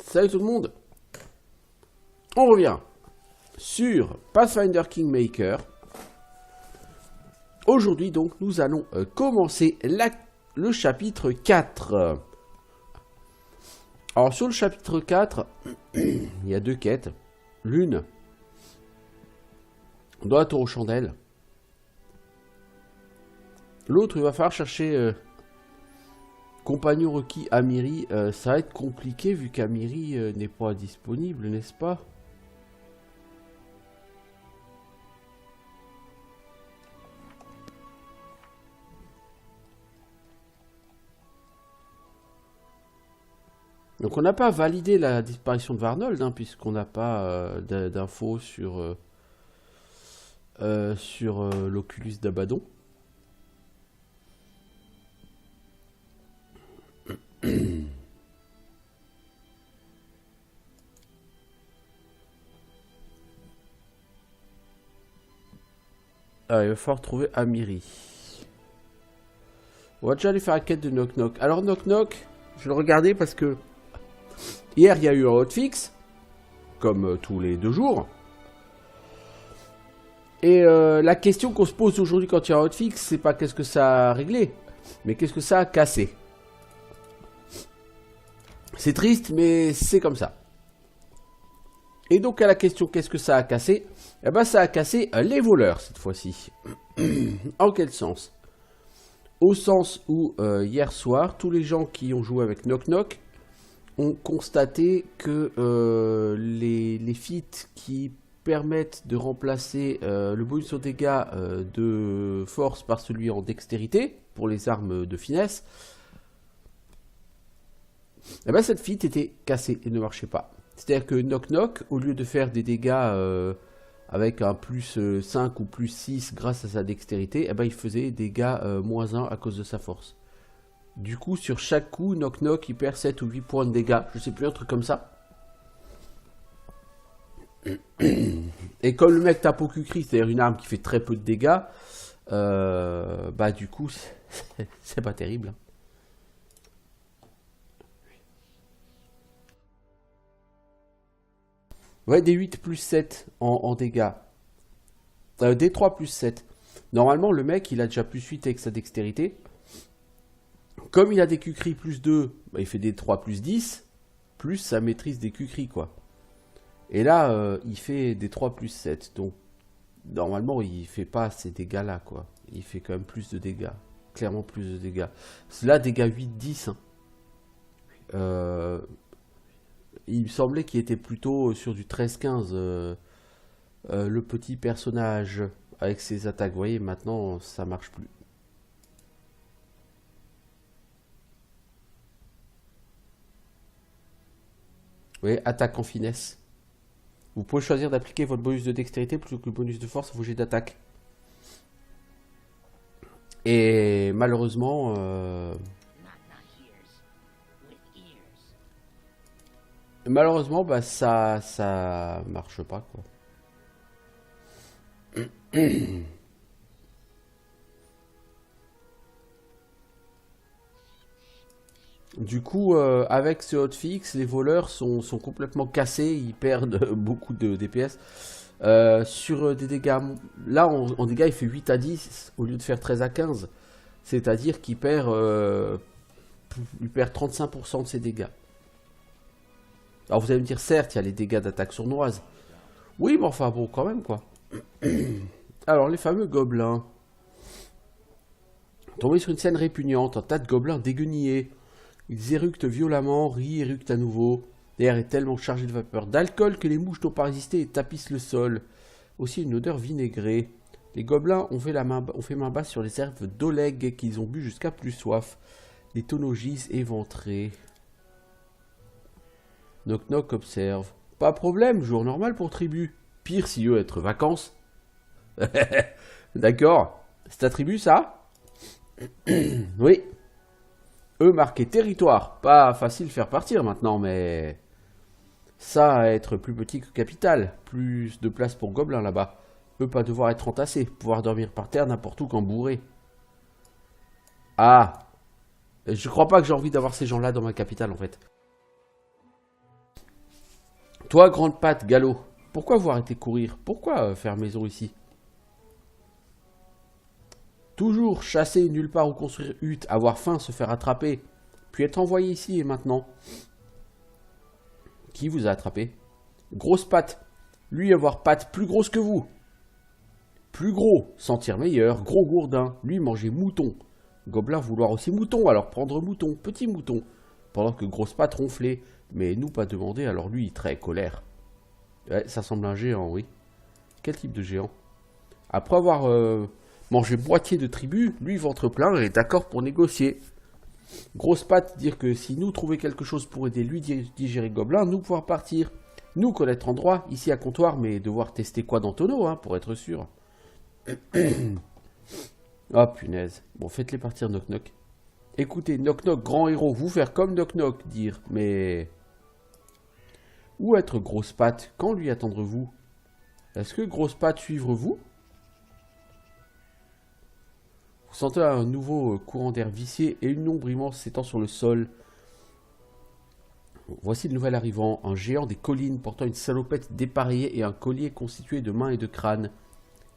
Salut tout le monde. On revient sur Pathfinder Kingmaker. Aujourd'hui donc nous allons commencer le chapitre 4. Alors sur le chapitre 4, il y a deux quêtes. L'une dans la tour aux chandelles. L'autre il va falloir chercher compagnon requis Amiri. Ça va être compliqué vu qu'Amiri n'est pas disponible, n'est-ce pas? Donc on n'a pas validé la disparition de Varnold, hein, puisqu'on n'a pas d'infos sur l'Oculus d'Abaddon. Ah, il va falloir trouver Amiri. On va déjà aller faire la quête de Knock Knock. Alors Knock Knock, je vais le regarder parce que hier il y a eu un hotfix, comme tous les 2 jours. Et la question qu'on se pose aujourd'hui quand il y a un hotfix, c'est pas qu'est-ce que ça a réglé, mais qu'est-ce que ça a cassé. C'est triste, mais c'est comme ça. Et donc à la question qu'est-ce que ça a cassé, eh ben ça a cassé les voleurs cette fois-ci. En quel sens? Au sens où hier soir, tous les gens qui ont joué avec Knock Knock ont constaté que les feats qui permettent de remplacer le bonus aux dégâts de force par celui en dextérité pour les armes de finesse, eh ben cette feat était cassée et ne marchait pas. C'est-à-dire que Knock Knock, au lieu de faire des dégâts avec un plus 5 ou plus 6 grâce à sa dextérité, eh ben il faisait des dégâts moins 1 à cause de sa force. Du coup, sur chaque coup, Knock Knock, il perd 7 ou 8 points de dégâts. Je sais plus, un truc comme ça. Et comme le mec tape au cul-cri, c'est-à-dire une arme qui fait très peu de dégâts, bah du coup, c'est pas terrible. Ouais, des 8 plus 7 en dégâts. Des 3 plus 7. Normalement, le mec, il a déjà plus 8 avec sa dextérité. Comme il a des Q-cris plus 2, bah, il fait des 3 plus 10, plus sa maîtrise des Q-cris, quoi. Et là, il fait des 3 plus 7. Donc, normalement, il fait pas ces dégâts-là, quoi. Il fait quand même plus de dégâts. Clairement plus de dégâts. Là, dégâts 8-10. Hein. Il me semblait qu'il était plutôt sur du 13-15. Le petit personnage avec ses attaques. Vous voyez, maintenant, ça marche plus. Vous voyez, attaque en finesse. Vous pouvez choisir d'appliquer votre bonus de dextérité plutôt que le bonus de force à vos jets d'attaque. Et malheureusement, bah ça marche pas, quoi. Du coup, avec ce hotfix, les voleurs sont complètement cassés, ils perdent beaucoup de DPS. Sur des dégâts, là en dégâts il fait 8 à 10 au lieu de faire 13 à 15. C'est-à-dire qu'il perd 35% de ses dégâts. Alors vous allez me dire, certes, il y a les dégâts d'attaque sournoise. Oui, mais enfin bon, quand même, quoi. Alors, les fameux gobelins. Tombés sur une scène répugnante, un tas de gobelins déguenillés. Ils éructent violemment, rient, éructent à nouveau. L'air est tellement chargé de vapeur d'alcool que les mouches n'ont pas résisté et tapissent le sol. Aussi une odeur vinaigrée. Les gobelins ont fait main basse sur les herbes d'Oleg qu'ils ont bu jusqu'à plus soif. Les tonneaux gisent éventrés. Knock Knock observe. Pas de problème, jour normal pour tribu. Pire si eux être vacances. D'accord. C'est ta tribu, ça? Oui. Eux marquer territoire. Pas facile de faire partir maintenant, mais... Ça à être plus petit que Capitale. Plus de place pour gobelins là-bas. Eux pas devoir être entassés. Pouvoir dormir par terre n'importe où qu'en bourré. Ah. Je crois pas que j'ai envie d'avoir ces gens-là dans ma capitale, en fait. Toi, grande patte, galop, pourquoi vous arrêtez de courir? Pourquoi faire maison ici? Toujours chasser nulle part ou construire hutte, avoir faim, se faire attraper, puis être envoyé ici et maintenant. Qui vous a attrapé? Grosse patte. Lui avoir patte plus grosse que vous. Plus gros, sentir meilleur, gros gourdin. Lui manger mouton. Gobelin vouloir aussi mouton, alors prendre mouton, petit mouton. Pendant que grosse patte ronflait, mais nous pas demander, alors lui très colère. Ouais, ça semble un géant, oui. Quel type de géant? Après avoir mangé moitié de tribu, lui ventre plein est d'accord pour négocier. Grosse patte dire que si nous trouver quelque chose pour aider lui digérer Gobelin, nous pouvoir partir. Nous connaître endroit, ici à comptoir, mais devoir tester quoi dans tonneau, hein, pour être sûr. Ah punaise. Bon, faites-les partir Knock Knock. Écoutez, Knock Knock, grand héros, vous faire comme Knock Knock, dire, mais... Où être grosse patte? Quand lui attendre-vous? Est-ce que grosse patte suivre vous? Vous sentez un nouveau courant d'air vicié et une ombre immense s'étend sur le sol. Voici le nouvel arrivant, un géant des collines portant une salopette dépareillée et un collier constitué de mains et de crânes.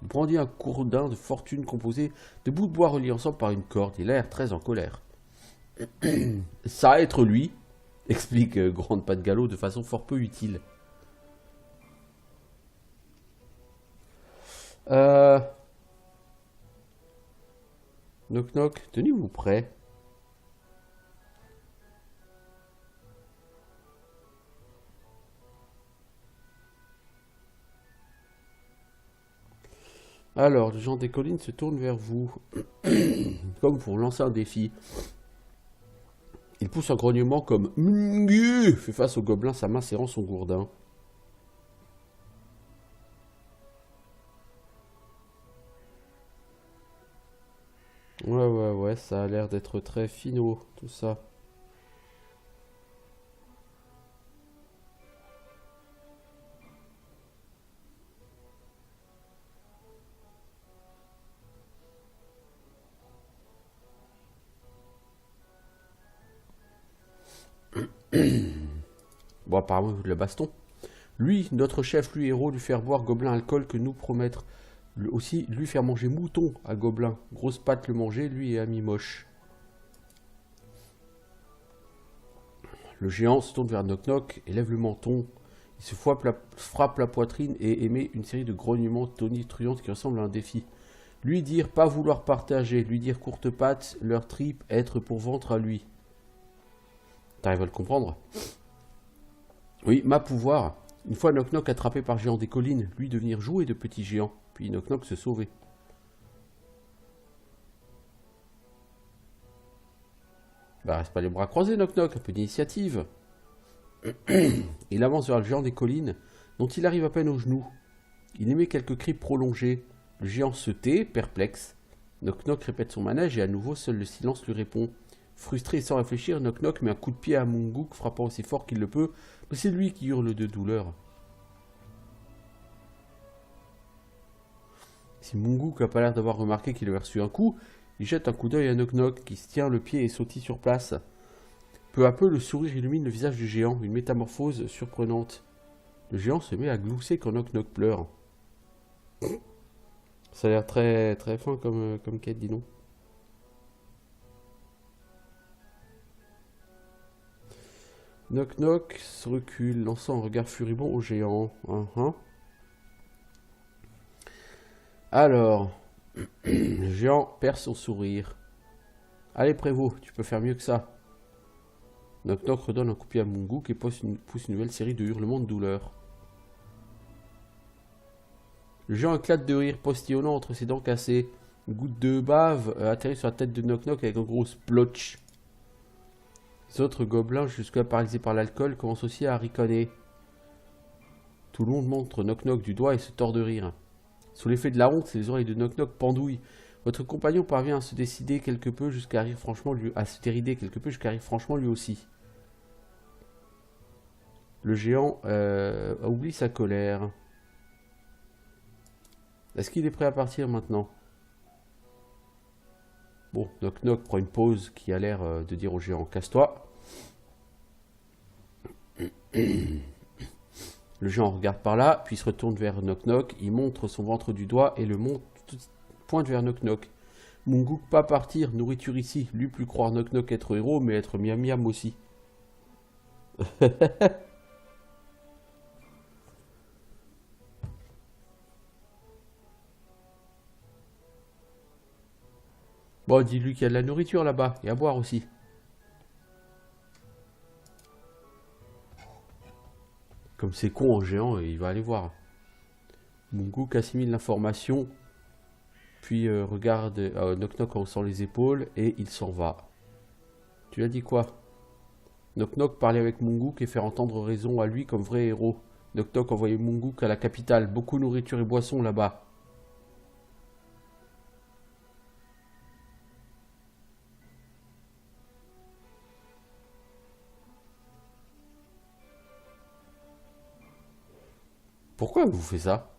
Il brandit un gourdin de fortune composé de bouts de bois reliés ensemble par une corde. Il a l'air très en colère. Ça va être lui, explique Grande Patte Galop de façon fort peu utile. Knock Knock, tenez-vous prêt. Alors, le géant des collines se tourne vers vous, comme pour lancer un défi. Il pousse un grognement comme Mungu fait face au gobelin, sa main serrant son gourdin. Ouais, ça a l'air d'être très finot, tout ça. Bon, apparemment, le baston. Lui, notre chef, lui héros, lui faire boire gobelin alcool que nous promettre. Lui aussi, lui faire manger mouton à gobelin. Grosse patte le manger, lui et ami moche. Le géant se tourne vers Knock Knock et lève le menton. Il se frappe la poitrine et émet une série de grognements tonitruantes qui ressemblent à un défi. Lui dire pas vouloir partager, lui dire courte patte, leur tripe, être pour ventre à lui. T'arrives à le comprendre? Oui, ma pouvoir. Une fois Knock Knock attrapé par géant des collines, lui devenir jouet de petit géant, puis Knock Knock se sauver. Bah reste pas les bras croisés Knock Knock, un peu d'initiative. Il avance vers le géant des collines, dont il arrive à peine aux genoux. Il émet quelques cris prolongés. Le géant se tait, perplexe. Knock Knock répète son manège et à nouveau seul le silence lui répond. Frustré et sans réfléchir, Knock Knock met un coup de pied à Munguk, frappant aussi fort qu'il le peut, mais c'est lui qui hurle de douleur. Si Munguk n'a pas l'air d'avoir remarqué qu'il avait reçu un coup, il jette un coup d'œil à Knock Knock, qui se tient le pied et sautille sur place. Peu à peu, le sourire illumine le visage du géant, une métamorphose surprenante. Le géant se met à glousser quand Knock Knock pleure. Ça a l'air très très fin comme quête, dis donc. Knock Knock se recule, lançant un regard furibond au géant. Alors, le géant perd son sourire. Allez, Prévost, tu peux faire mieux que ça. Knock Knock redonne un coup de pied à Munguk et pousse une nouvelle série de hurlements de douleur. Le géant éclate de rire, postillonnant entre ses dents cassées. Une goutte de bave atterrit sur la tête de Knock Knock avec un gros splotch. Les autres gobelins, jusque-là paralysés par l'alcool, commencent aussi à ricaner. Tout le monde montre Knock Knock du doigt et se tord de rire. Sous l'effet de la honte, les oreilles de Knock Knock pendouillent. Votre compagnon parvient à se décider quelque peu jusqu'à rire franchement lui aussi. Le géant oublie sa colère. Est-ce qu'il est prêt à partir maintenant? Bon, Knock Knock prend une pause qui a l'air de dire au géant, casse-toi. Le géant regarde par là, puis se retourne vers Knock Knock. Il montre son ventre du doigt et le pointe vers Knock Knock. Mungook, pas partir, nourriture ici. Lui plus croire Knock Knock être héros, mais être miam miam aussi. Bon, dis-lui qu'il y a de la nourriture là-bas, et à boire aussi. Comme c'est con en géant, il va aller voir. Mungook assimile l'information, puis regarde Knock Knock en haussant les épaules, et il s'en va. Tu l'as dit quoi? Knock Knock parlait avec Mungook et faire entendre raison à lui comme vrai héros. Knock Knock envoyait Mungook à la capitale. Beaucoup de nourriture et boissons là-bas. Pourquoi vous faites ça?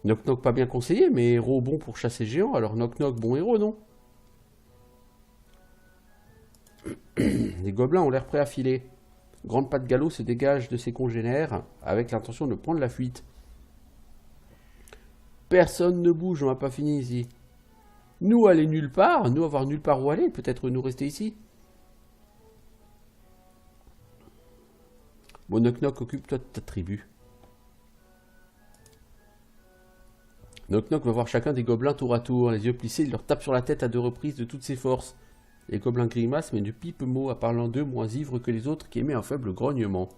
Knock Knock pas bien conseillé, mais héros bon pour chasser géant, alors Knock Knock bon héros, non? Les gobelins ont l'air prêts à filer. Grande patte galop se dégage de ses congénères avec l'intention de prendre la fuite. Personne ne bouge, on n'a pas fini ici. Nous aller nulle part, nous avoir nulle part où aller, peut-être nous rester ici. Bon, Knock Knock, occupe-toi de ta tribu. Knock Knock va voir chacun des gobelins tour à tour, les yeux plissés, il leur tape sur la tête à 2 reprises de toutes ses forces. Les gobelins grimacent mais ne pipent mot, à parlant d'eux moins ivres que les autres qui émet un faible grognement.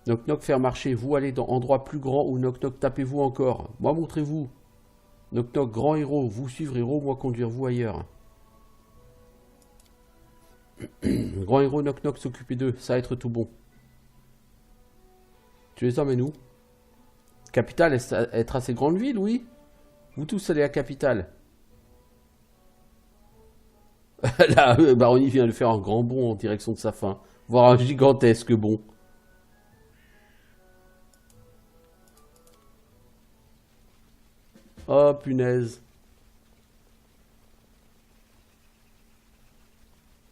Knock Knock faire marcher, vous allez dans endroit plus grand ou Knock Knock tapez-vous encore. Moi montrez-vous. Knock Knock grand héros, vous suivre héros, moi conduire vous ailleurs. Grand héros Knock Knock s'occuper d'eux, ça va être tout bon. Tu les emmènes où? Capitale, être assez grande ville, oui. Vous tous allez à Capitale. Là, Baroni vient de faire un grand bond en direction de sa fin. Voire un gigantesque bond. Oh, punaise.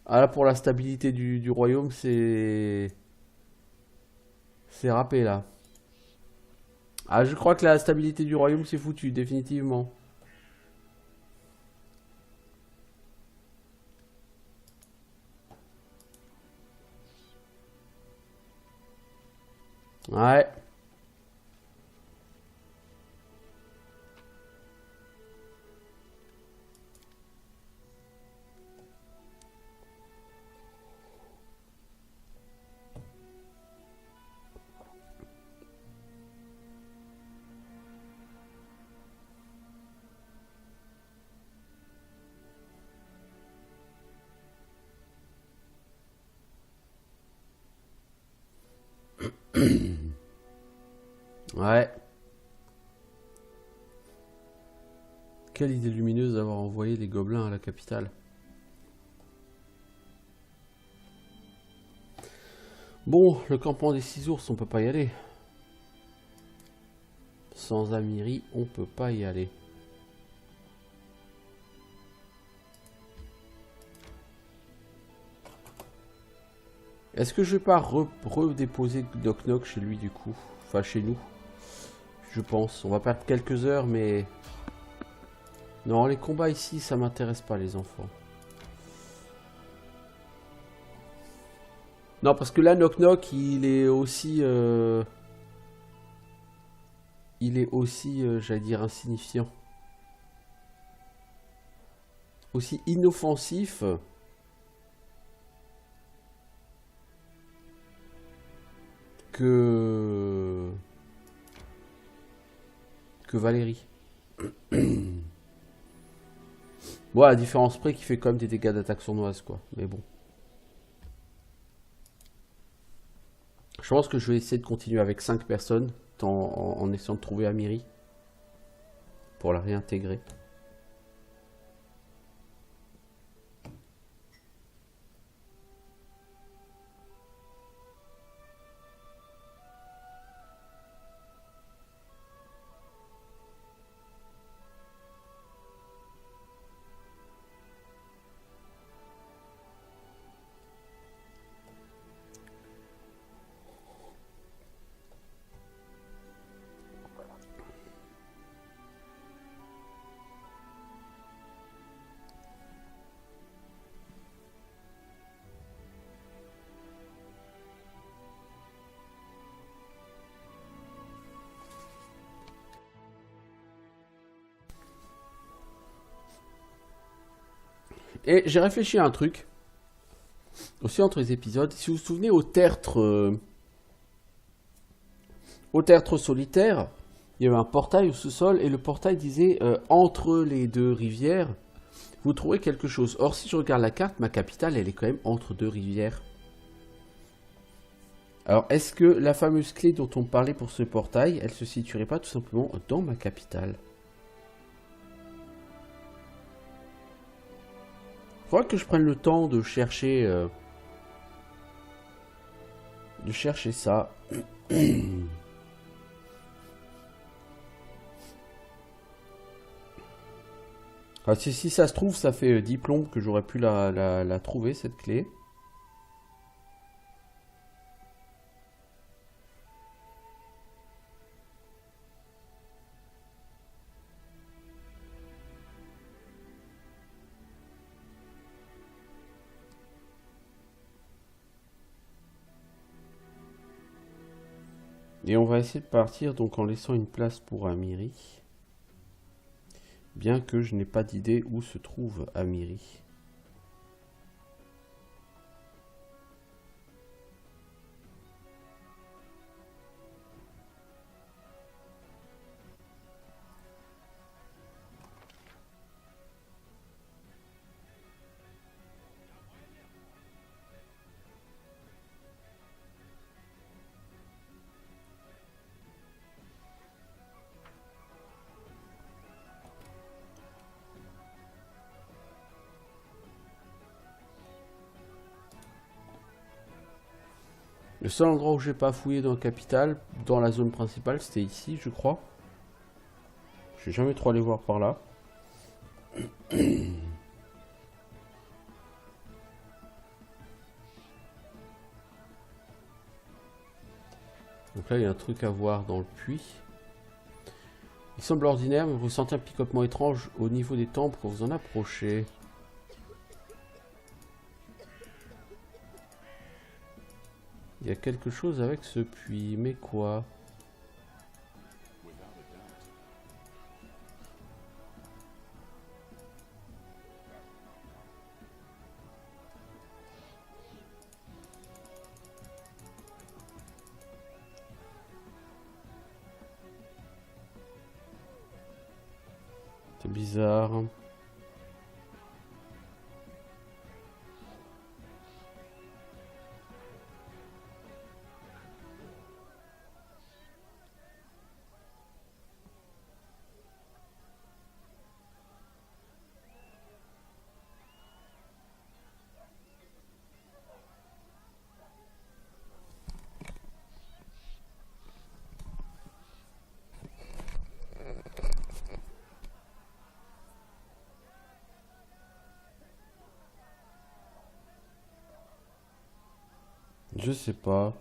Ah là, pour la stabilité du royaume, c'est... C'est râpé, là. Ah, je crois que la stabilité du royaume, c'est foutu, définitivement. Ouais. Ouais. Quelle idée lumineuse d'avoir envoyé les gobelins à la capitale. Bon, le campement des 6 ours, on peut pas y aller. Sans Amiri, on peut pas y aller. Est-ce que je vais pas redéposer Knock Knock chez lui du coup? Enfin, chez nous. Je pense. On va perdre quelques heures, mais... Non, les combats ici, ça m'intéresse pas, les enfants. Non, parce que là, Knock Knock, il est aussi... Il est aussi, j'allais dire, insignifiant. Aussi inoffensif... que Valérie. Bon, à la différence près qui fait quand même des dégâts d'attaque sournoise, quoi. Mais bon. Je pense que je vais essayer de continuer avec 5 personnes en essayant de trouver Amiri pour la réintégrer. Et j'ai réfléchi à un truc. Aussi entre les épisodes. Si vous vous souvenez au tertre solitaire, il y avait un portail au sous-sol. Et le portail disait entre les deux rivières, vous trouverez quelque chose. Or, si je regarde la carte, ma capitale, elle est quand même entre deux rivières. Alors, est-ce que la fameuse clé dont on parlait pour ce portail, elle se situerait pas tout simplement dans ma capitale? Il faudra que je prenne le temps de chercher ça. Ah, si ça se trouve, ça fait 10 plombes que j'aurais pu la trouver, cette clé. Et on va essayer de partir donc en laissant une place pour Amiri. Bien que je n'ai pas d'idée où se trouve Amiri. Le seul endroit où j'ai pas fouillé dans la capitale, dans la zone principale, c'était ici, je crois. Je suis jamais trop allé voir par là. Donc là, il y a un truc à voir dans le puits. Il semble ordinaire, mais vous ressentez un picotement étrange au niveau des tempes quand vous en approchez. Il y a quelque chose avec ce puits, mais quoi? C'est bizarre. Je sais pas.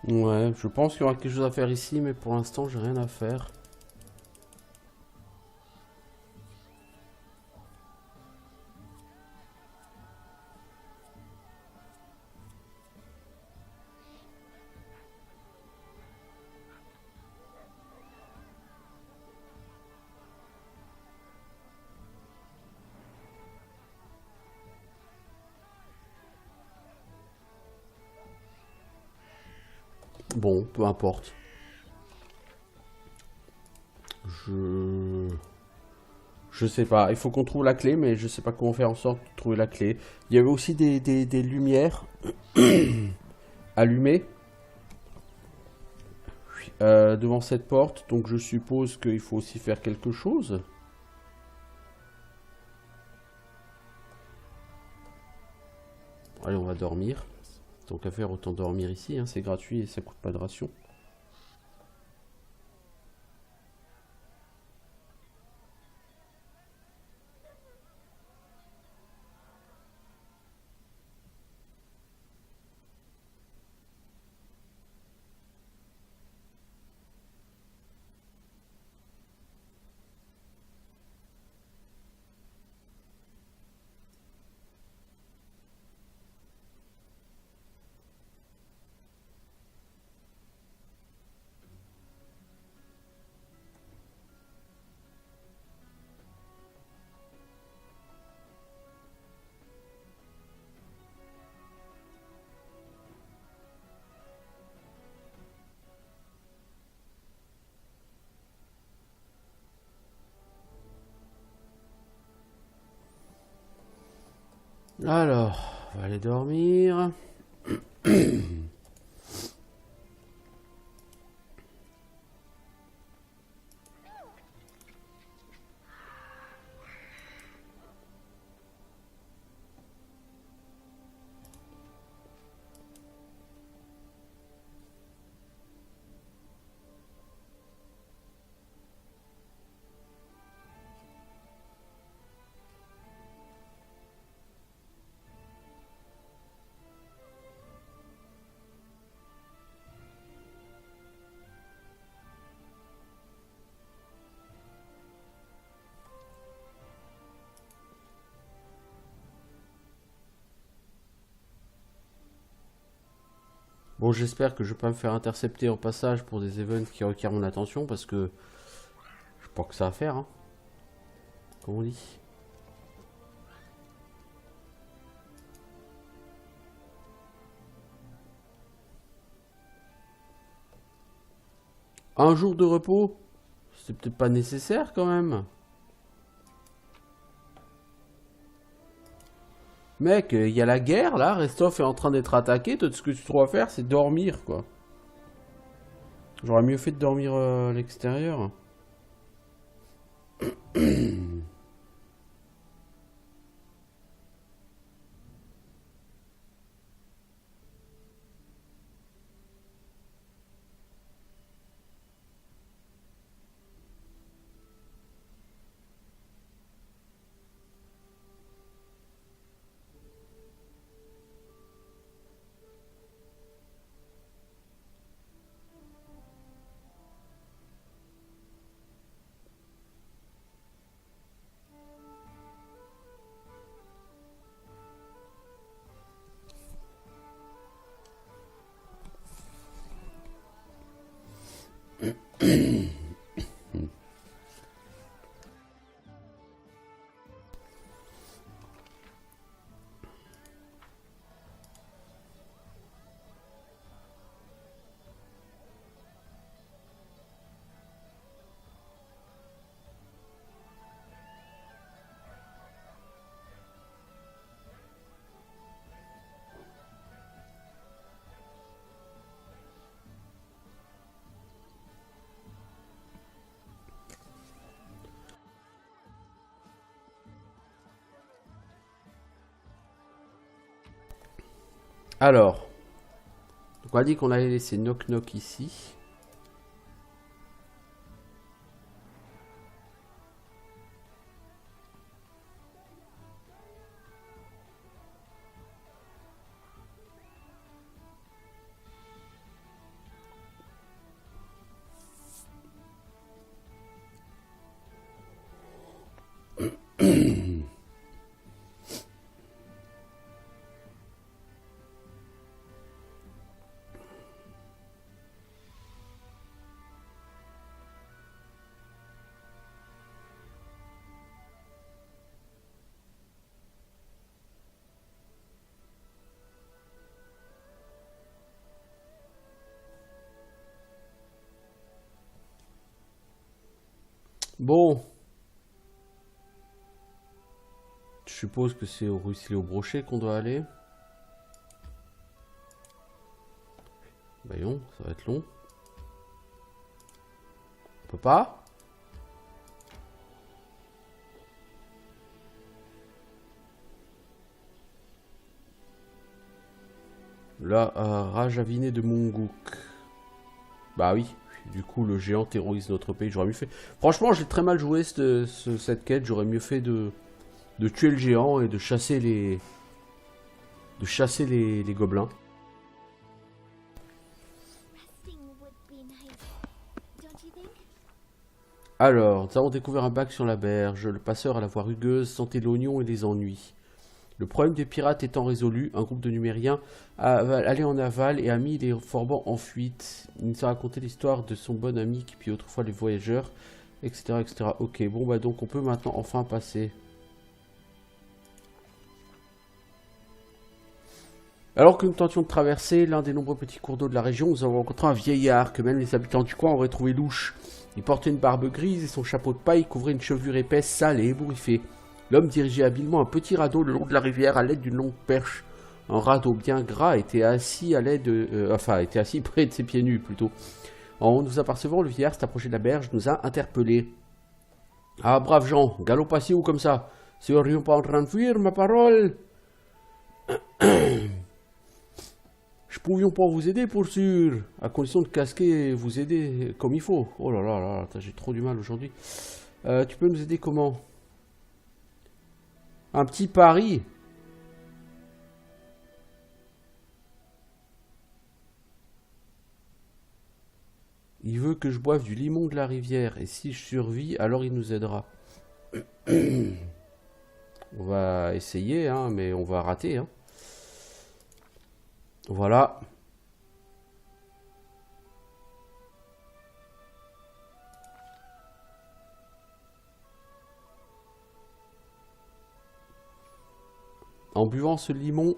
Ouais, je pense qu'il y aura quelque chose à faire ici, mais pour l'instant, j'ai rien à faire. Bon, peu importe. Je... Je sais pas. Il faut qu'on trouve la clé, mais je sais pas comment faire en sorte de trouver la clé. Il y avait aussi des lumières allumées devant cette porte. Donc je suppose qu'il faut aussi faire quelque chose. Allez, on va dormir. Tant qu'à faire, autant dormir ici, hein, c'est gratuit et ça coûte pas de ration. Alors, on va aller dormir. Bon, j'espère que je vais pas me faire intercepter au passage pour des events qui requièrent mon attention parce que je pense que ça à faire, hein, comme on dit. Un jour de repos, c'est peut-être pas nécessaire quand même. Mec, il y a la guerre là, Restov est en train d'être attaqué, tout ce que tu dois faire c'est dormir quoi. J'aurais mieux fait de dormir à l'extérieur. Alors, donc on a dit qu'on allait laisser Knock Knock ici. Bon, je suppose que c'est au ruisselet au brochet qu'on doit aller. Voyons, ça va être long. On peut pas? La Rajavine de Munguk. Bah oui, du coup le géant terrorise notre pays, j'aurais mieux fait. Franchement, j'ai très mal joué cette quête, j'aurais mieux fait de tuer le géant et de chasser les gobelins. Alors, nous avons découvert un bac sur la berge. Le passeur à la voix rugueuse sentait l'oignon et les ennuis. Le problème des pirates étant résolu, un groupe de Numériens allait en aval et a mis les forbans en fuite. Il nous a raconté l'histoire de son bon ami qui puis autrefois les voyageurs, etc., etc. Ok, bon bah donc on peut maintenant enfin passer. Alors que nous tentions de traverser l'un des nombreux petits cours d'eau de la région, nous avons rencontré un vieillard que même les habitants du coin auraient trouvé louche. Il portait une barbe grise et son chapeau de paille couvrait une chevelure épaisse, sale et ébouriffée. L'homme dirigeait habilement un petit radeau le long de la rivière à l'aide d'une longue perche. Un radeau bien gras était assis était assis près de ses pieds nus plutôt. En nous apercevant, le vieillard s'est approché de la berge, nous a interpellés. Ah, braves gens, galopez où comme ça? Serions pas en train de fuir, ma parole? Je pouvions pas vous aider pour sûr, à condition de casquer et vous aider comme il faut. Oh là là là, j'ai trop du mal aujourd'hui. Tu peux nous aider comment? Un petit pari. Il veut que je boive du limon de la rivière et si je survis, alors il nous aidera. On va essayer, hein, mais on va rater. Hein. Voilà. En buvant ce limon,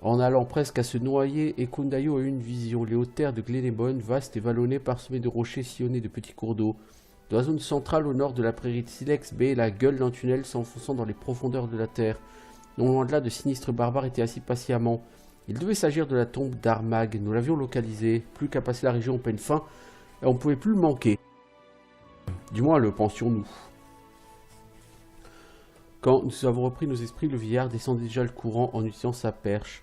en allant presque à se noyer, Ekundayo a eu une vision. Les hautes terres de Glenebone, vastes et vallonnées, parsemées de rochers sillonnés de petits cours d'eau. Dans la zone centrale, au nord de la prairie de Silex Bay, la gueule d'un tunnel s'enfonçant dans les profondeurs de la terre. Non loin de là, de sinistres barbares étaient assis patiemment. Il devait s'agir de la tombe d'Armag. Nous l'avions localisé. Plus qu'à passer la région en peine fin, et on ne pouvait plus le manquer. Du moins, le pensions-nous. Quand nous avons repris nos esprits, le vieillard descendait déjà le courant en utilisant sa perche.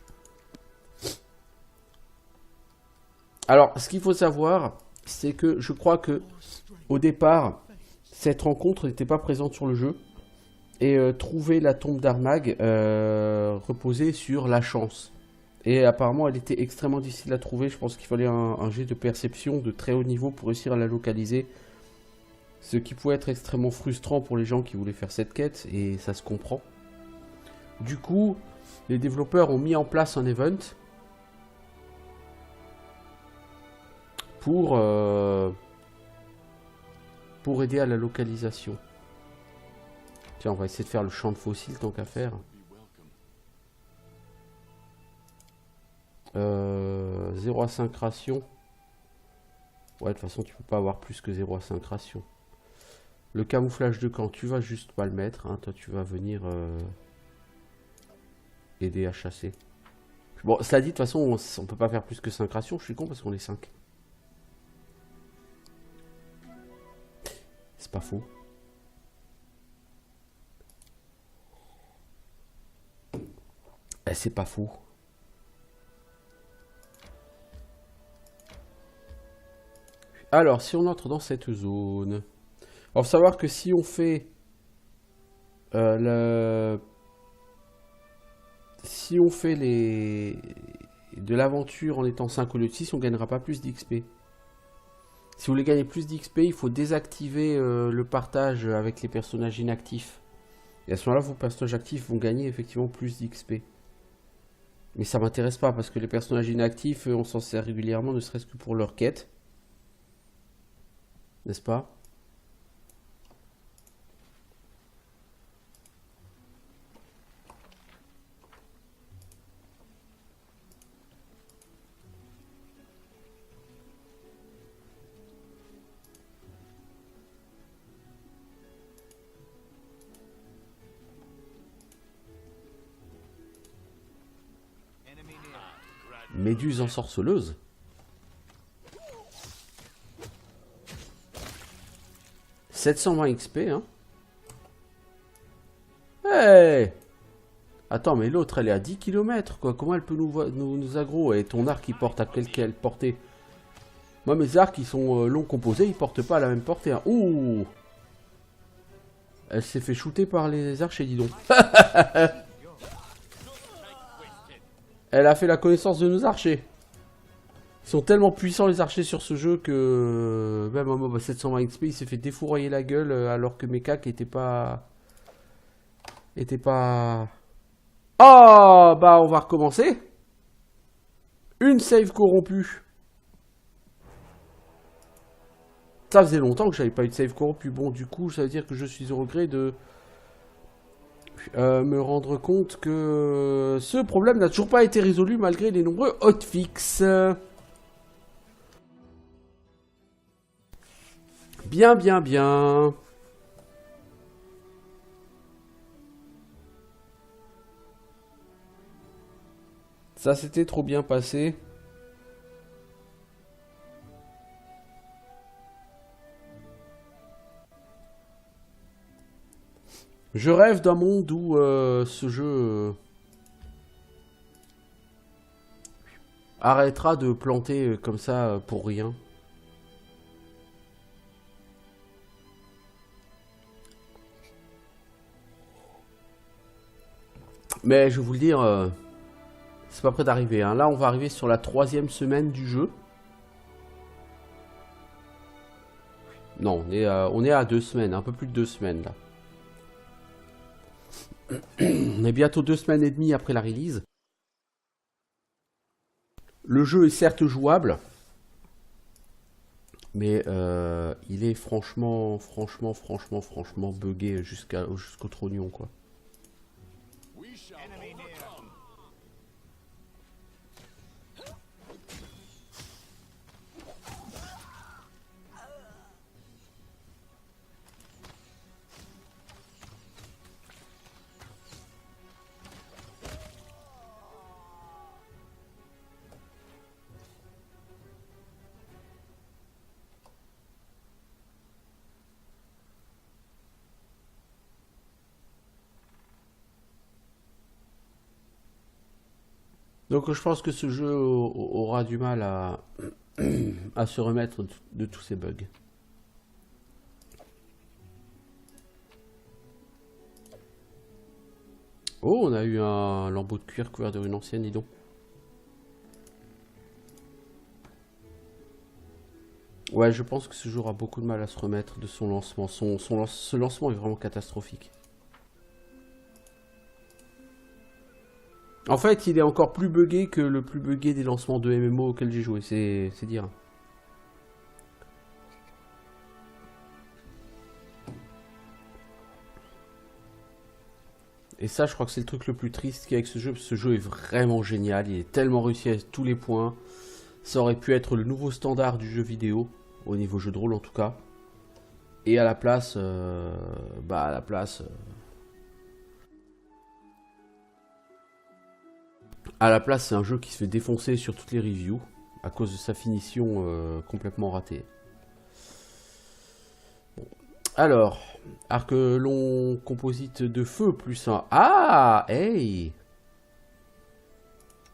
Alors, ce qu'il faut savoir, c'est que je crois que au départ, cette rencontre n'était pas présente sur le jeu. Et trouver la tombe d'Armag reposait sur la chance. Et apparemment, elle était extrêmement difficile à trouver. Je pense qu'il fallait un jet de perception de très haut niveau pour réussir à la localiser. Ce qui pouvait être extrêmement frustrant pour les gens qui voulaient faire cette quête, et ça se comprend. Du coup, les développeurs ont mis en place un event pour aider à la localisation. Tiens, on va essayer de faire le champ de fossiles tant qu'à faire. 0 à 5 rations. Ouais, de toute façon, tu peux pas avoir plus que 0 à 5 rations. Le camouflage de camp, tu vas juste pas le mettre. Hein. Toi, tu vas venir aider à chasser. Bon, cela dit, de toute façon, on peut pas faire plus que 5 rations. Je suis con parce qu'on est 5. C'est pas faux. C'est pas faux. Alors, si on entre dans cette zone... Alors, faut savoir que si on fait si on fait de l'aventure en étant 5 au lieu de 6, on gagnera pas plus d'XP. Si vous voulez gagner plus d'XP, il faut désactiver le partage avec les personnages inactifs. Et à ce moment-là, vos personnages actifs vont gagner effectivement plus d'XP. Mais ça m'intéresse pas parce que les personnages inactifs, on s'en sert régulièrement, ne serait-ce que pour leur quête. N'est-ce pas ? Méduse ensorceleuse. « 720 XP, hein. Hey! Attends, mais l'autre, elle est à 10 km, quoi. Comment elle peut nous aggro? Et ton arc, il porte à quelle portée? Moi, mes arcs, ils sont longs composés, ils portent pas à la même portée. Hein. Ouh! Elle s'est fait shooter par les archers, dis donc. Elle a fait la connaissance de nos archers. Ils sont tellement puissants, les archers, sur ce jeu que... Même en mob 720 XP, il s'est fait défourailler la gueule alors que mes cacs étaient pas... Oh! Bah, on va recommencer. Une save corrompue. Ça faisait longtemps que j'avais pas eu de save corrompu. Bon, du coup, ça veut dire que je suis au regret de me rendre compte que ce problème n'a toujours pas été résolu malgré les nombreux hotfix. Bien, bien, bien. Ça s'était trop bien passé. Je rêve d'un monde où ce jeu arrêtera de planter comme ça pour rien. Mais je vais vous le dire, c'est pas près d'arriver. Hein. Là, on va arriver sur la 3e semaine du jeu. Non, on est à 2 semaines, un peu plus de 2 semaines là. On est bientôt 2 semaines et demie après la release. Le jeu est certes jouable, mais il est franchement buggé jusqu'au trognon quoi. Donc je pense que ce jeu aura du mal à se remettre de tous ces bugs. Oh, on a eu un lambeau de cuir couvert de runes anciennes, dis donc. Ouais, je pense que ce jeu aura beaucoup de mal à se remettre de son lancement. Ce lancement est vraiment catastrophique. En fait, il est encore plus buggé que le plus buggé des lancements de MMO auxquels j'ai joué, c'est dire. Et ça, je crois que c'est le truc le plus triste qu'il y a avec ce jeu, parce que ce jeu est vraiment génial, il est tellement réussi à tous les points. Ça aurait pu être le nouveau standard du jeu vidéo, au niveau jeu de rôle en tout cas. Et à la place, c'est un jeu qui se fait défoncer sur toutes les reviews à cause de sa finition complètement ratée. Bon. Alors, arc long composite de feu plus un. Ah, hey!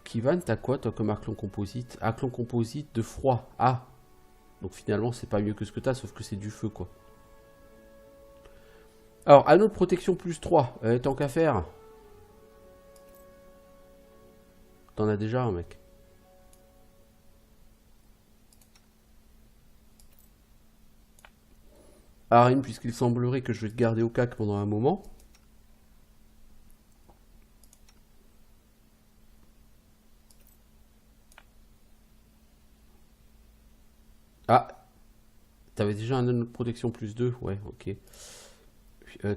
Kivan, t'as quoi toi comme arc long composite? Arc long composite de froid. Ah! Donc finalement, c'est pas mieux que ce que t'as, sauf que c'est du feu quoi. Alors, anneau de protection plus 3. Tant qu'à faire. T'en as déjà un mec. Arine, puisqu'il semblerait que je vais te garder au cac pendant un moment. Ah, t'avais déjà un anneau de protection plus 2. Ouais, ok.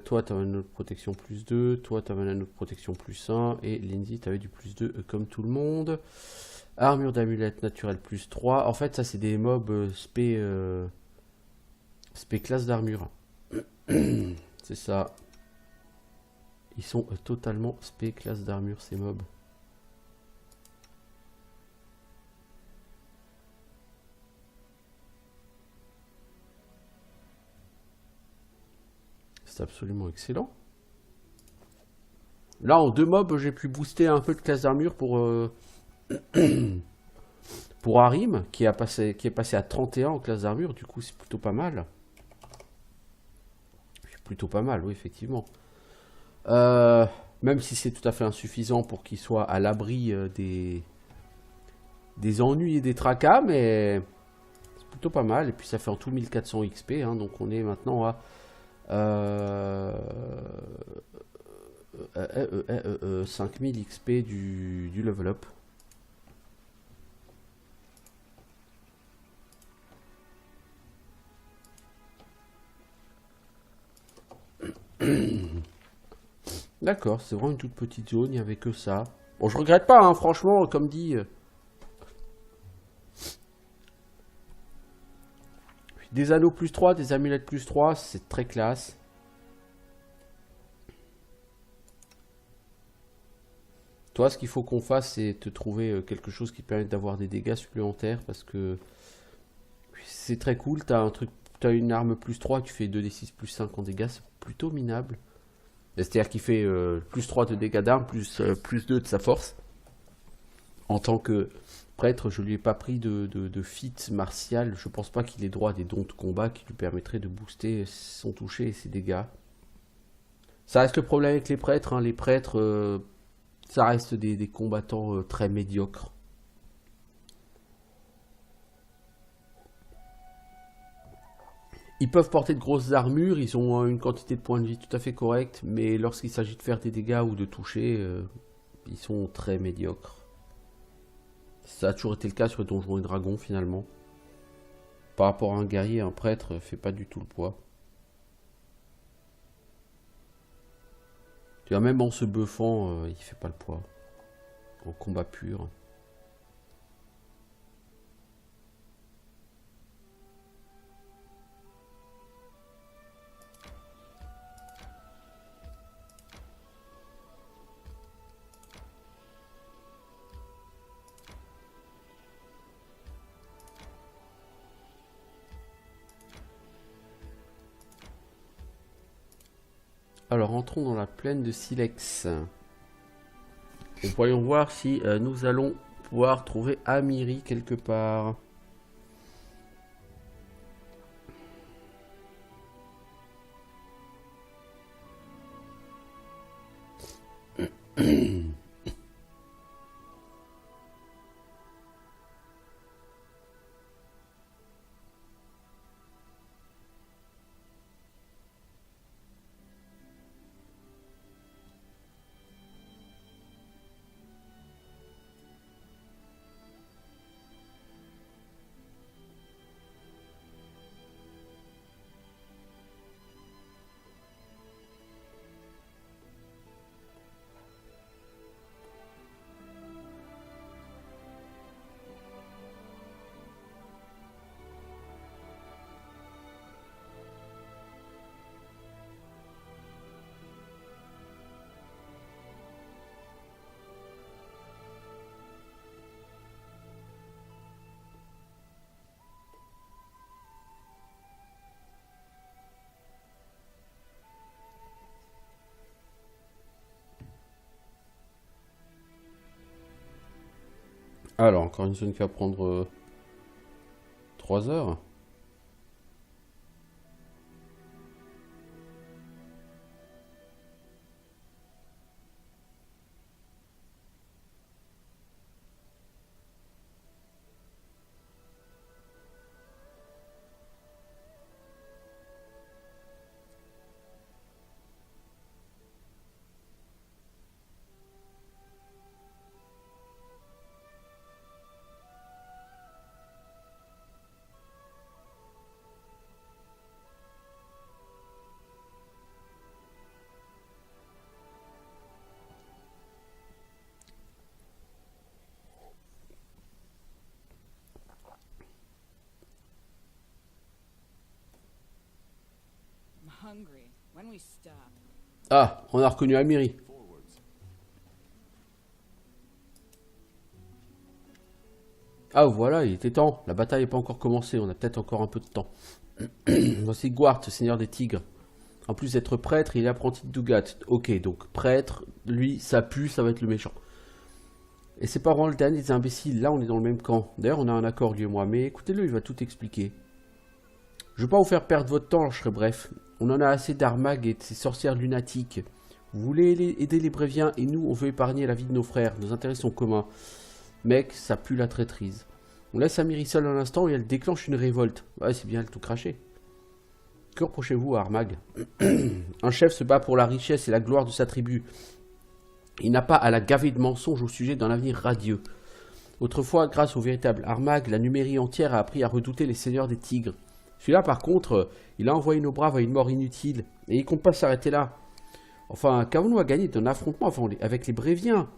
Toi, t'avais un anneau de protection plus 2. Toi, t'avais un anneau de protection plus 1. Et Lindsay, t'avais du plus 2 comme tout le monde. Armure d'amulette naturelle plus 3. En fait, ça, c'est des mobs spé classe d'armure. C'est ça. Ils sont totalement spé classe d'armure, ces mobs. C'est absolument excellent. Là, en 2 mobs, j'ai pu booster un peu de classe d'armure pour Harim, qui est passé à 31 en classe d'armure. Du coup, c'est plutôt pas mal. Plutôt pas mal, oui, effectivement. Même si c'est tout à fait insuffisant pour qu'il soit à l'abri des ennuis et des tracas, mais c'est plutôt pas mal. Et puis ça fait en tout 1400 XP, hein, donc on est maintenant à 5000 XP du level up. D'accord, c'est vraiment une toute petite zone, il n'y avait que ça. Bon, je regrette pas, hein, franchement, comme dit. Des anneaux plus 3, des amulettes plus 3, c'est très classe. Toi, ce qu'il faut qu'on fasse, c'est te trouver quelque chose qui te permette d'avoir des dégâts supplémentaires, parce que c'est très cool. T'as une arme plus 3, tu fais 2d6 plus 5 en dégâts, c'est plutôt minable. C'est-à-dire qu'il fait plus 3 de dégâts d'arme, plus 2 de sa force. En tant que prêtre, je lui ai pas pris de feat martial. Je pense pas qu'il ait droit à des dons de combat qui lui permettraient de booster son toucher et ses dégâts. Ça reste le problème avec les prêtres, hein. Les prêtres, ça reste des combattants très médiocres. Ils peuvent porter de grosses armures, ils ont une quantité de points de vie tout à fait correcte, mais lorsqu'il s'agit de faire des dégâts ou de toucher, ils sont très médiocres. Ça a toujours été le cas sur les donjons et dragons finalement. Par rapport à un guerrier, un prêtre fait pas du tout le poids. Tu vois, même en se buffant, il fait pas le poids. En combat pur. Alors entrons dans la plaine de Silex. Et voyons voir si nous allons pouvoir trouver Amiri quelque part. Alors, encore une zone qui va prendre 3 heures. Ah, on a reconnu Amiri. Ah voilà, il était temps. La bataille n'est pas encore commencée, on a peut-être encore un peu de temps. Voici Gwart, seigneur des tigres. En plus d'être prêtre, il est apprenti de Dugat. Ok, donc prêtre, lui, ça pue, ça va être le méchant. Et c'est pas vraiment le dernier des imbéciles. Là, on est dans le même camp. D'ailleurs, on a un accord, lui et moi. Mais écoutez-le, il va tout expliquer. Je veux pas vous faire perdre votre temps, je serai bref. On en a assez d'Armag et de ces sorcières lunatiques. Vous voulez aider les Bréviens et nous, on veut épargner la vie de nos frères. Nos intérêts sont communs. Mec, ça pue la traîtrise. On laisse Amiri seule un instant et elle déclenche une révolte. Ouais, c'est bien, elle tout craché. Que reprochez-vous à Armag? Un chef se bat pour la richesse et la gloire de sa tribu. Il n'a pas à la gaver de mensonges au sujet d'un avenir radieux. Autrefois, grâce au véritable Armag, la Numérie entière a appris à redouter les seigneurs des tigres. Celui-là, par contre, il a envoyé nos braves à une mort inutile, et il compte pas s'arrêter là. Enfin, qu'avons-nous à gagner d'un affrontement avec les Bréviens?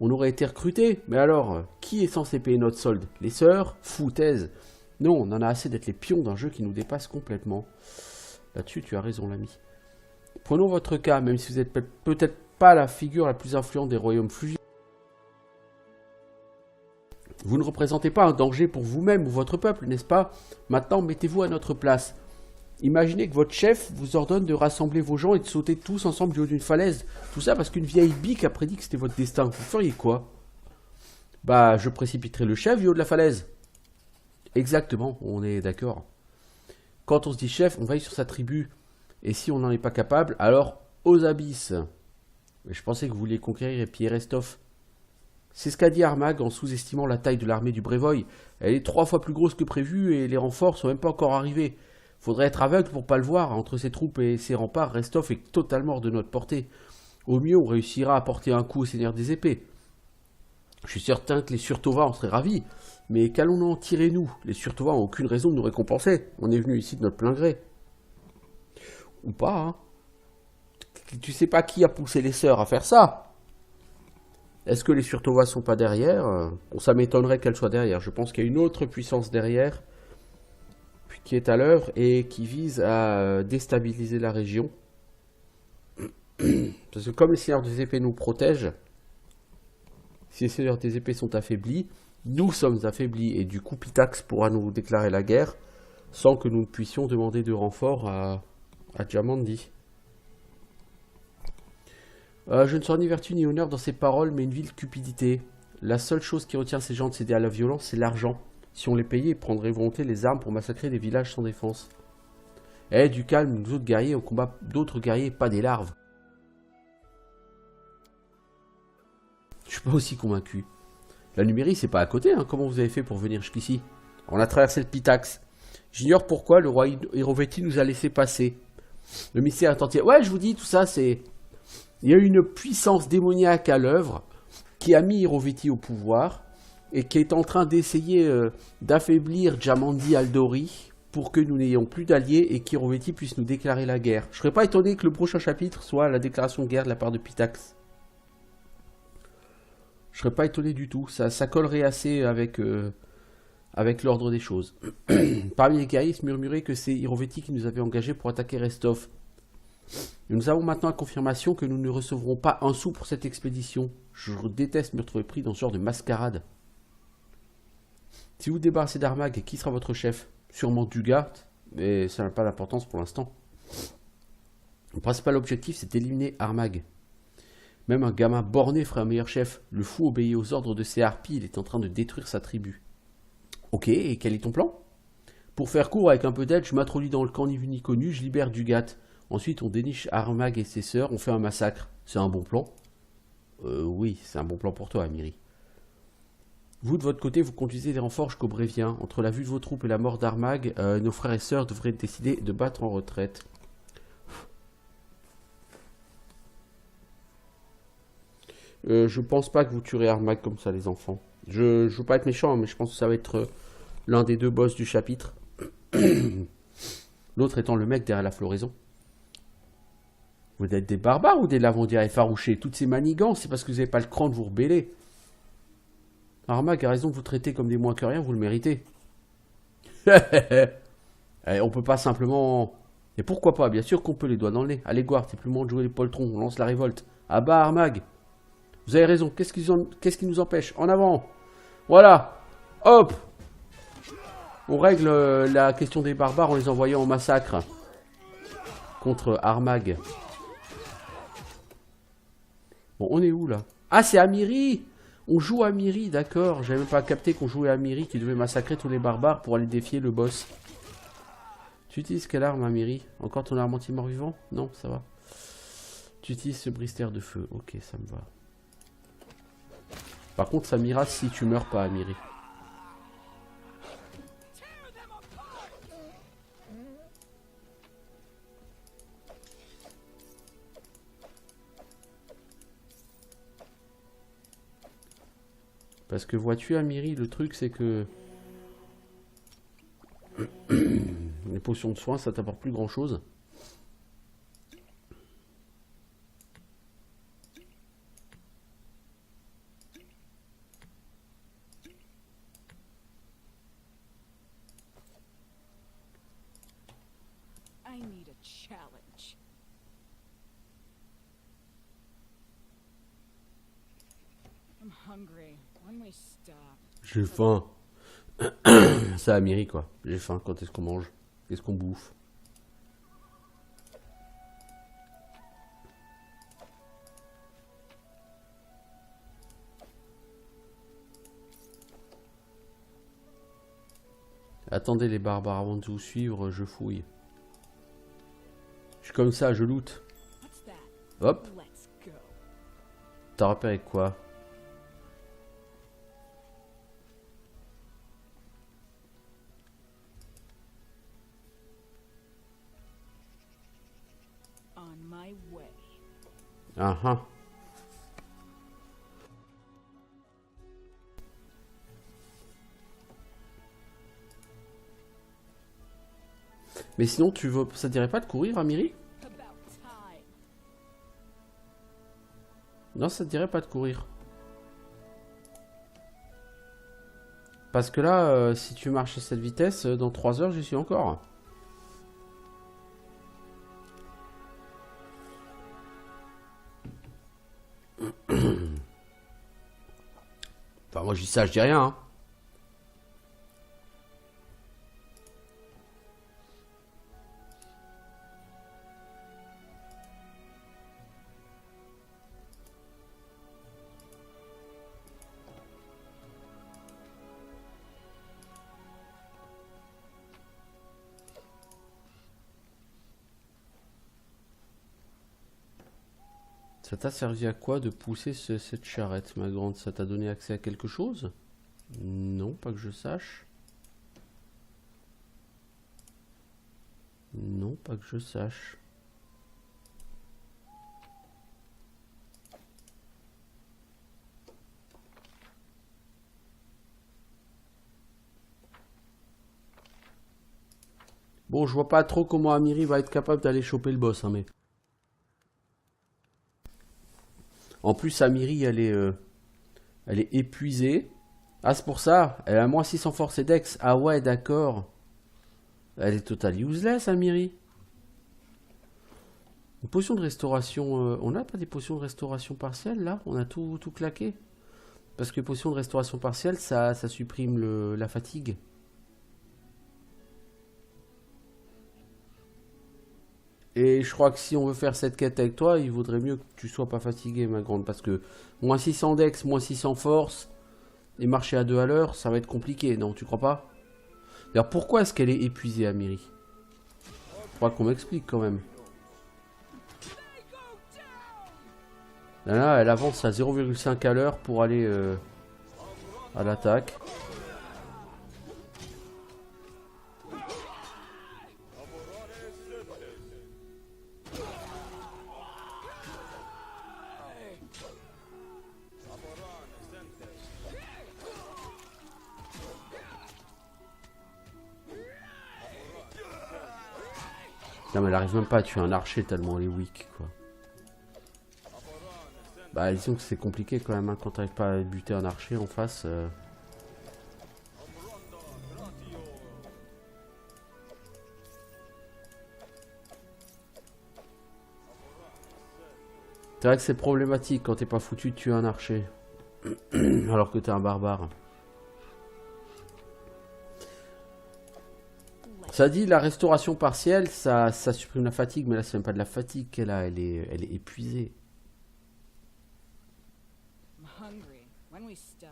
On aurait été recrutés, mais alors, qui est censé payer notre solde? Les sœurs? Foutaise. Non, on en a assez d'être les pions d'un jeu qui nous dépasse complètement. Là-dessus, tu as raison, l'ami. Prenons votre cas, même si vous n'êtes peut-être pas la figure la plus influente des royaumes fluviaux. Vous ne représentez pas un danger pour vous-même ou votre peuple, n'est-ce pas? Maintenant, mettez-vous à notre place. Imaginez que votre chef vous ordonne de rassembler vos gens et de sauter tous ensemble du haut d'une falaise. Tout ça parce qu'une vieille bique a prédit que c'était votre destin. Vous feriez quoi? Bah, je précipiterai le chef du haut de la falaise. Exactement, on est d'accord. Quand on se dit chef, on veille sur sa tribu. Et si on n'en est pas capable, alors aux abysses. Mais je pensais que vous vouliez conquérir et piller Restov. C'est ce qu'a dit Armag en sous-estimant la taille de l'armée du Brévoy. Elle est 3 fois plus grosse que prévu et les renforts sont même pas encore arrivés. Faudrait être aveugle pour pas le voir. Entre ses troupes et ses remparts, Restov est totalement hors de notre portée. Au mieux, on réussira à porter un coup au Seigneur des Épées. Je suis certain que les Surtovas en seraient ravis. Mais qu'allons-nous en tirer, nous? Les Surtovas n'ont aucune raison de nous récompenser. On est venu ici de notre plein gré. Ou pas, hein. Tu sais pas qui a poussé les sœurs à faire ça? Est-ce que les Surtovas sont pas derrière? Bon, ça m'étonnerait qu'elles soient derrière. Je pense qu'il y a une autre puissance derrière qui est à l'œuvre et qui vise à déstabiliser la région. Parce que comme les Seigneurs des Épées nous protègent, si les Seigneurs des Épées sont affaiblis, nous sommes affaiblis. Et du coup, Pitax pourra nous déclarer la guerre sans que nous ne puissions demander de renfort à Jamandi. Je ne sens ni vertu ni honneur dans ces paroles, mais une vile cupidité. La seule chose qui retient ces gens de céder à la violence, c'est l'argent. Si on les payait, ils prendraient volonté les armes pour massacrer des villages sans défense. Eh, du calme, nous autres guerriers, on combat d'autres guerriers, pas des larves. Je suis pas aussi convaincu. La Numérie, c'est pas à côté, hein. Comment vous avez fait pour venir jusqu'ici? On a traversé le Pitax. J'ignore pourquoi le roi Hiroveti nous a laissé passer. Le mystère entier. Ouais, je vous dis, tout ça, c'est... Il y a une puissance démoniaque à l'œuvre qui a mis Hiroveti au pouvoir et qui est en train d'essayer d'affaiblir Jamandi Aldori pour que nous n'ayons plus d'alliés et qu'Hiroveti puisse nous déclarer la guerre. Je ne serais pas étonné que le prochain chapitre soit la déclaration de guerre de la part de Pitax. Je ne serais pas étonné du tout. Ça collerait assez avec l'ordre des choses. Parmi les guerriers, il se murmurait que c'est Hiroveti qui nous avait engagés pour attaquer Restov. Et nous avons maintenant la confirmation que nous ne recevrons pas un sou pour cette expédition. Je déteste me retrouver pris dans ce genre de mascarade. Si vous débarrassez d'Armag, qui sera votre chef? Sûrement Dugat, mais ça n'a pas d'importance pour l'instant. Le principal objectif, c'est d'éliminer Armag. Même un gamin borné ferait un meilleur chef. Le fou obéit aux ordres de ses harpies, il est en train de détruire sa tribu. Ok, et quel est ton plan? Pour faire court, avec un peu d'aide, je m'introduis dans le camp ni vu ni connu, je libère Dugat. Ensuite, on déniche Armag et ses sœurs, on fait un massacre. C'est un bon plan? Oui, c'est un bon plan pour toi, Amiri. Vous, de votre côté, vous conduisez les renforts jusqu'au Brévien. Entre la vue de vos troupes et la mort d'Armag, nos frères et sœurs devraient décider de battre en retraite. Je pense pas que vous tuerez Armag comme ça, les enfants. Je veux pas être méchant, mais je pense que ça va être l'un des deux boss du chapitre. L'autre étant le mec derrière la floraison. Vous êtes des barbares ou des lavandières effarouchés? Toutes ces manigances, c'est parce que vous n'avez pas le cran de vous rebeller. Armag a raison de vous traiter comme des moins que rien, vous le méritez. On peut pas simplement... Et pourquoi pas? Bien sûr qu'on peut, les doigts dans le nez. Allez, Guard, c'est plus le moment de jouer les poltrons, on lance la révolte. À bas, Armag. Vous avez raison, qu'est-ce qui nous empêche? En avant. Voilà. Hop. On règle la question des barbares en les envoyant au massacre. contre Armag. Bon, on est où là? Ah, c'est Amiri! On joue Amiri, d'accord. J'avais même pas capté qu'on jouait Amiri, qui devait massacrer tous les barbares pour aller défier le boss. Tu utilises quelle arme, Amiri? Encore ton arme anti-mort vivant? Non, ça va. Tu utilises ce brister de feu. Ok, ça me va. Par contre, ça m'ira si tu meurs pas, Amiri. Parce que vois-tu, Amiri, le truc c'est que les potions de soins, ça t'apporte plus grand chose. I need a challenge. I'm hungry. When we stop. J'ai faim. Ça, Amiri, quoi. J'ai faim. Quand est-ce qu'on mange? Qu'est-ce qu'on bouffe? Attendez les barbares avant de vous suivre, je fouille. Je suis comme ça, je loot. What's that? Hop, Let's go. t'as repéré quoi? On my way. Ah ah. Mais sinon, tu veux, ça te dirait pas de courir, Amiri? About time. Non, ça te dirait pas de courir. Parce que là, si tu marches à cette vitesse, dans 3 heures, j'y suis encore. Enfin, moi, je dis ça, je dis rien, hein. Ça t'a servi à quoi de pousser cette charrette, ma grande? Ça t'a donné accès à quelque chose? Non, pas que je sache. Non, pas que je sache. Bon, je vois pas trop comment Amiri va être capable d'aller choper le boss, hein, mais... En plus, Amiri, elle est épuisée. Ah, c'est pour ça. Elle a moins 6 en force et dex. Ah ouais, d'accord. Elle est total useless, Amiri. Une potion de restauration... on n'a pas des potions de restauration partielle, là? On a tout claqué. Parce que potion de restauration partielle, ça supprime la fatigue. Et je crois que si on veut faire cette quête avec toi, il vaudrait mieux que tu sois pas fatigué, ma grande. Parce que moins 600 dex, moins 600 force, et marcher à 2 à l'heure, ça va être compliqué, non? Tu crois pas? D'ailleurs, pourquoi est-ce qu'elle est épuisée, Amiri? Faudra qu'on m'explique quand même. Là, elle avance à 0,5 à l'heure pour aller à l'attaque. Non mais elle arrive même pas à tuer un archer tellement elle est weak, quoi. Bah disons que c'est compliqué quand même, hein, quand t'arrives pas à buter un archer en face. C'est vrai que c'est problématique quand t'es pas foutu de tuer un archer. Alors que t'es un barbare. Ça dit la restauration partielle, ça supprime la fatigue, mais là c'est même pas de la fatigue qu'elle a, elle est épuisée. I'm hungry. When we stop.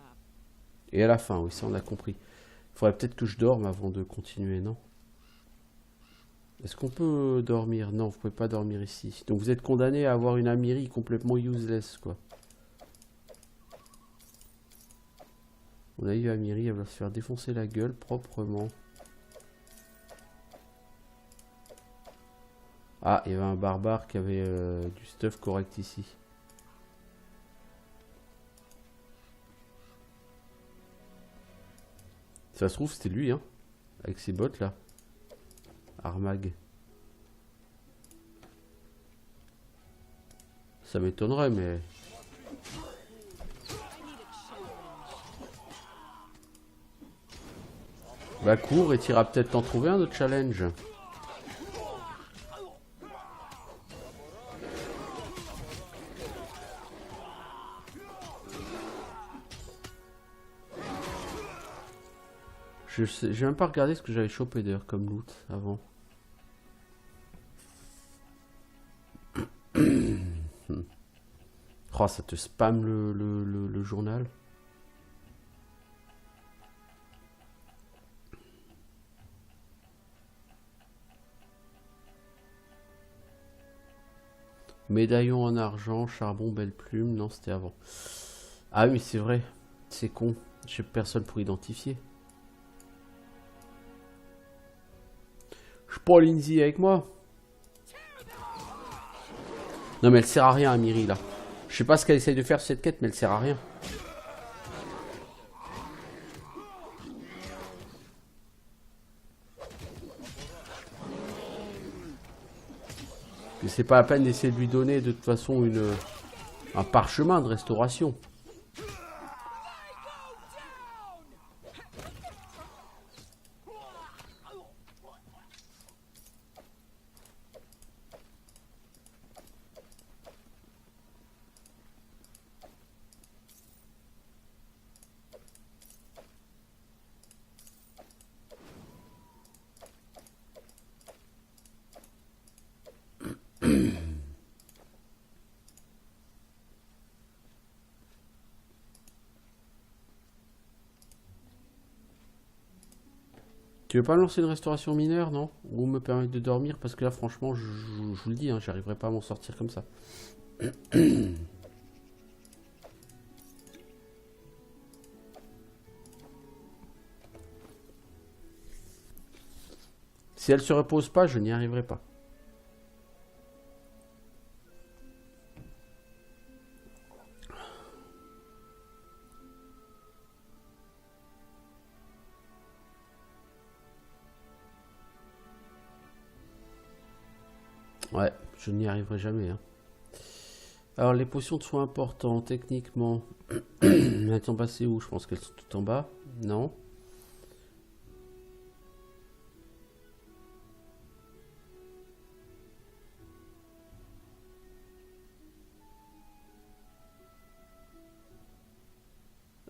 Et à la fin, oui, ça on a compris. Il faudrait peut-être que je dorme avant de continuer, non? Est-ce qu'on peut dormir? Non, vous pouvez pas dormir ici. Donc vous êtes condamné à avoir une Amiri complètement useless, quoi. On a eu Amiri, elle va se faire défoncer la gueule proprement. Ah, il y avait un barbare qui avait du stuff correct ici. Ça se trouve, c'était lui, hein. Avec ses bottes, là. Armag. Ça m'étonnerait, mais... Bah cours et t'iras peut-être t'en trouver un autre challenge. Je sais, j'ai même pas regardé ce que j'avais chopé d'ailleurs comme loot avant. Oh, ça te spam le journal. Médaillon en argent, charbon, belle plume. Non, c'était avant. Ah oui, c'est vrai. C'est con. J'ai personne pour identifier. Je prends Lindsay avec moi. Non, mais elle sert à rien, Amiri, là. Je sais pas ce qu'elle essaye de faire sur cette quête, mais elle sert à rien. Et c'est pas la peine d'essayer de lui donner de toute façon un parchemin de restauration. Tu veux pas me lancer une restauration mineure, non? Ou me permettre de dormir? Parce que là, franchement, je vous le dis, hein, j'arriverai pas à m'en sortir comme ça. Si elle se repose pas, je n'y arriverai pas. Ouais, je n'y arriverai jamais, hein. Alors, les potions de soins importants, techniquement. Elles sont passées où? Je pense qu'elles sont tout en bas. Non.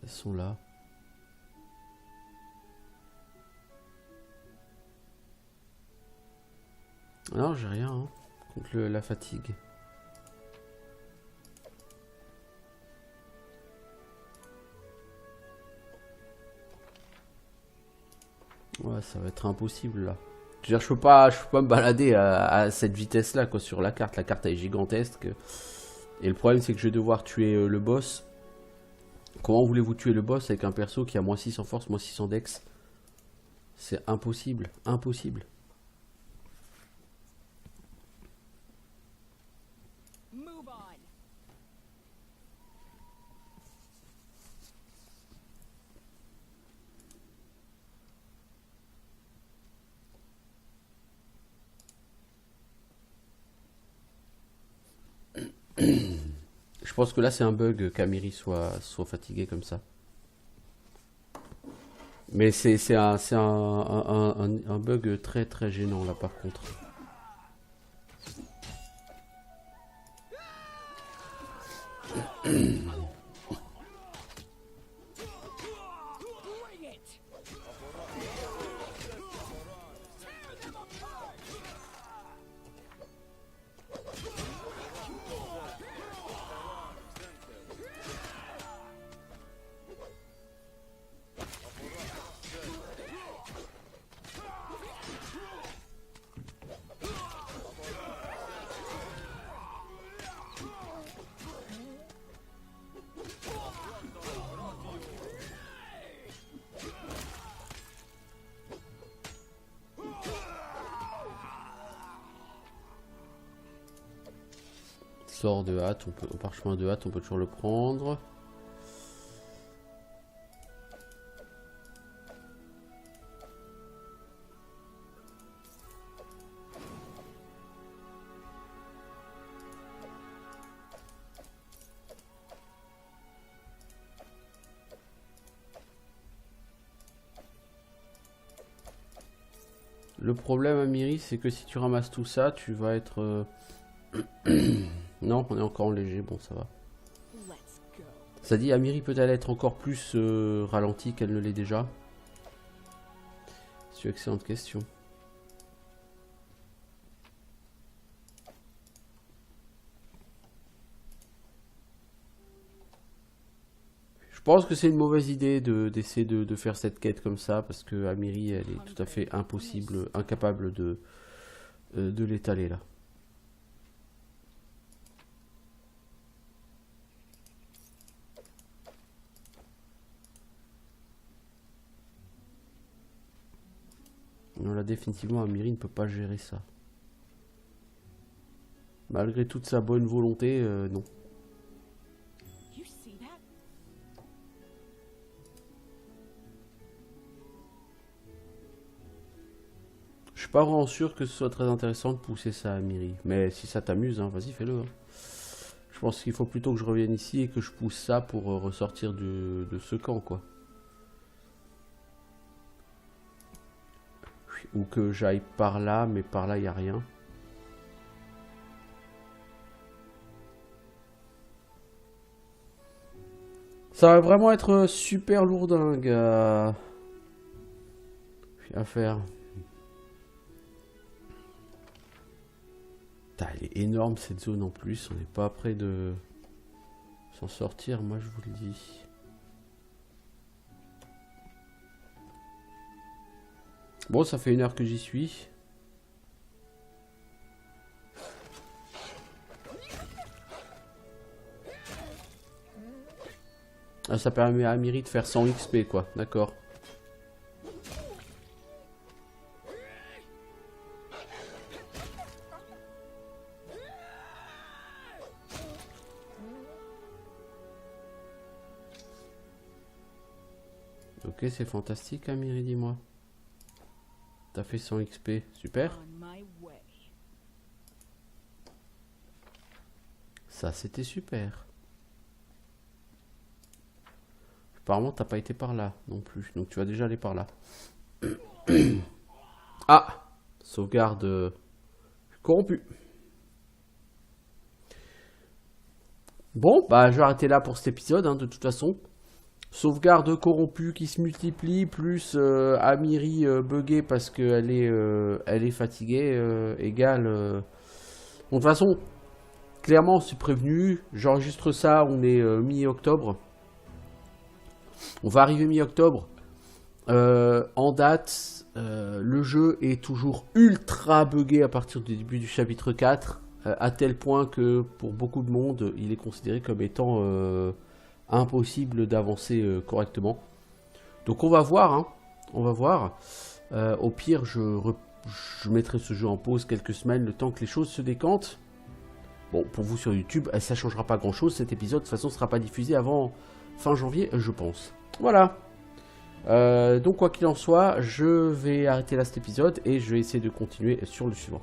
Elles sont là. Non, j'ai rien, hein, contre la fatigue. Ouais, ça va être impossible là. Je veux dire, je peux pas me balader à cette vitesse-là, quoi, sur la carte. La carte elle est gigantesque. Et le problème, c'est que je vais devoir tuer le boss. Comment voulez-vous tuer le boss avec un perso qui a moins 6 en force, moins 6 en dex? C'est impossible, impossible. Move on. Je pense que là, c'est un bug qu'Amiri soit fatigué comme ça. Mais c'est un bug très très gênant là par contre. Bring it. Sort de hâte, on peut, au parchemin de hâte, on peut toujours le prendre. Le problème, Amiri, c'est que si tu ramasses tout ça, tu vas être... Non, on est encore en léger, bon, ça va. Ça dit, Amiri peut-elle être encore plus ralentie qu'elle ne l'est déjà? C'est une excellente question. Je pense que c'est une mauvaise idée d'essayer de faire cette quête comme ça, parce que Amiri, elle est tout à fait impossible, incapable de l'étaler là. Non, là, définitivement, Amiri ne peut pas gérer ça. Malgré toute sa bonne volonté, non. Je suis pas vraiment sûr que ce soit très intéressant de pousser ça à Amiri. Mais si ça t'amuse, hein, vas-y, fais-le. Hein. Je pense qu'il faut plutôt que je revienne ici et que je pousse ça pour ressortir de ce camp, quoi. Ou que j'aille par là, mais par là, il n'y a rien. Ça va vraiment être super lourdingue à faire. Putain, elle est énorme cette zone en plus. On n'est pas près de s'en sortir, moi je vous le dis. Bon, ça fait 1 heure que j'y suis. Ah, ça permet à Amiri de faire 100 XP, quoi. D'accord. Ok, c'est fantastique, Amiri, dis-moi. T'as fait 100 XP, super. Ça, c'était super. Apparemment, t'as pas été par là non plus. Donc, tu vas déjà aller par là. Ah! Sauvegarde corrompue. Bon, bah, je vais arrêter là pour cet épisode, hein, de toute façon. Sauvegarde corrompue qui se multiplie, plus Amiri buggée parce qu'elle est fatiguée, égale... Bon, de toute façon, clairement, on s'est prévenu. J'enregistre ça, on est mi-octobre. On va arriver mi-octobre. En date, le jeu est toujours ultra buggé à partir du début du chapitre 4, à tel point que pour beaucoup de monde, il est considéré comme étant impossible d'avancer correctement. Donc on va voir, hein, on va voir. Au pire, je mettrai ce jeu en pause quelques semaines, le temps que les choses se décantent. Bon, pour vous sur YouTube, ça changera pas grand-chose. Cet épisode, de toute façon, ne sera pas diffusé avant fin janvier, je pense. Voilà. Donc quoi qu'il en soit, je vais arrêter là cet épisode et je vais essayer de continuer sur le suivant.